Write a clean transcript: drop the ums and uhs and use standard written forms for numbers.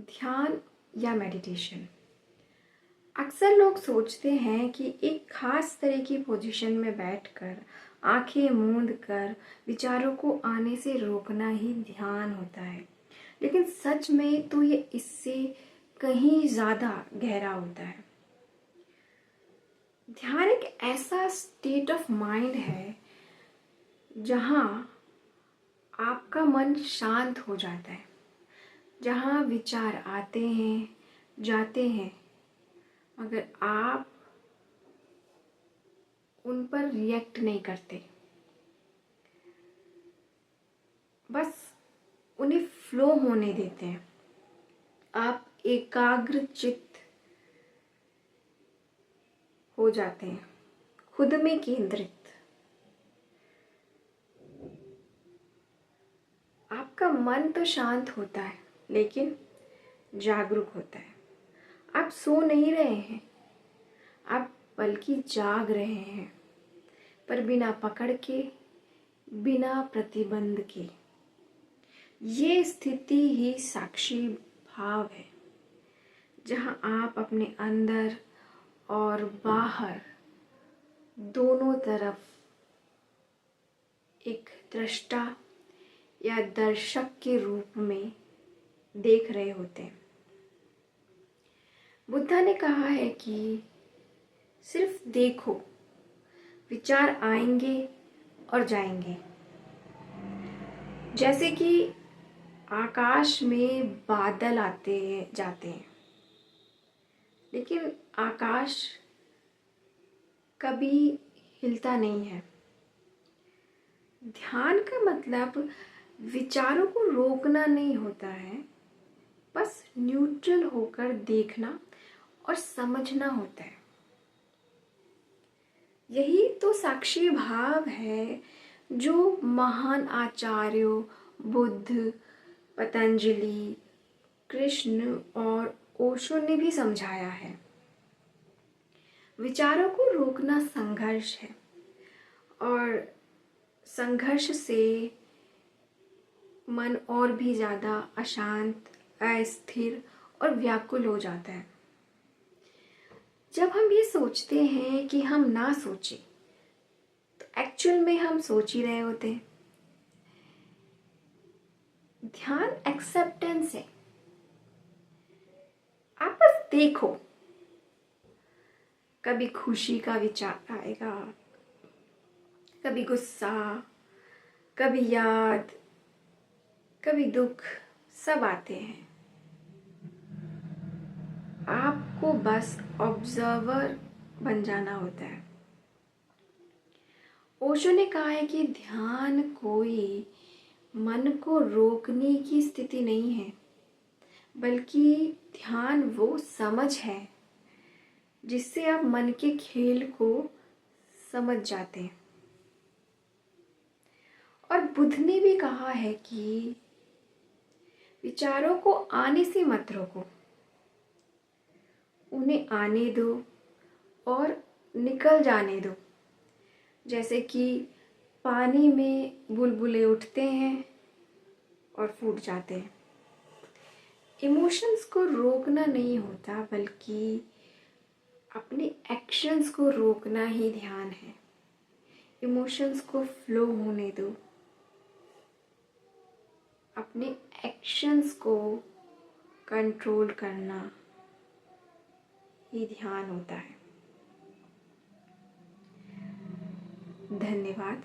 ध्यान या मेडिटेशन। अक्सर लोग सोचते हैं कि एक खास तरह की पोजीशन में बैठकर आंखें मूंद कर विचारों को आने से रोकना ही ध्यान होता है, लेकिन सच में तो ये इससे कहीं ज़्यादा गहरा होता है। ध्यान एक ऐसा स्टेट ऑफ माइंड है जहाँ आपका मन शांत हो जाता है, जहाँ विचार आते हैं जाते हैं मगर आप उन पर रिएक्ट नहीं करते, बस उन्हें फ्लो होने देते हैं। आप एकाग्र चित्त हो जाते हैं, खुद में केंद्रित। आपका मन तो शांत होता है लेकिन जागरूक होता है। आप सो नहीं रहे हैं, आप बल्कि जाग रहे हैं, पर बिना पकड़ के, बिना प्रतिबंध के। ये स्थिति ही साक्षी भाव है, जहाँ आप अपने अंदर और बाहर दोनों तरफ एक दृष्टा या दर्शक के रूप में देख रहे होते हैं। बुद्धा ने कहा है कि सिर्फ देखो, विचार आएंगे और जाएंगे। जैसे कि आकाश में बादल आते जाते हैं, लेकिन आकाश कभी हिलता नहीं है। ध्यान का मतलब विचारों को रोकना नहीं होता है, बस न्यूट्रल होकर देखना और समझना होता है। यही तो साक्षी भाव है जो महान आचार्यों बुद्ध, पतंजलि, कृष्ण और ओशो ने भी समझाया है। विचारों को रोकना संघर्ष है और संघर्ष से मन और भी ज़्यादा अशांत, अस्थिर और व्याकुल हो जाता है। जब हम ये सोचते हैं कि हम ना सोचें, तो एक्चुअल में हम सोच ही रहे होते हैं। ध्यान एक्सेप्टेंस है। आप बस देखो, कभी खुशी का विचार आएगा, कभी गुस्सा, कभी याद, कभी दुख, सब आते हैं। आपको बस ऑब्जर्वर बन जाना होता है। ओशो ने कहा है कि ध्यान कोई मन को रोकने की स्थिति नहीं है, बल्कि ध्यान वो समझ है जिससे आप मन के खेल को समझ जाते हैं। और बुद्ध ने भी कहा है कि विचारों को आने से मत रोको, उन्हें आने दो और निकल जाने दो। जैसे कि पानी में बुलबुले उठते हैं और फूट जाते हैं। इमोशंस को रोकना नहीं होता, बल्कि अपने एक्शंस को रोकना ही ध्यान है। इमोशंस को फ्लो होने दो, अपने एक्शंस को कंट्रोल करना ही ध्यान होता है। धन्यवाद।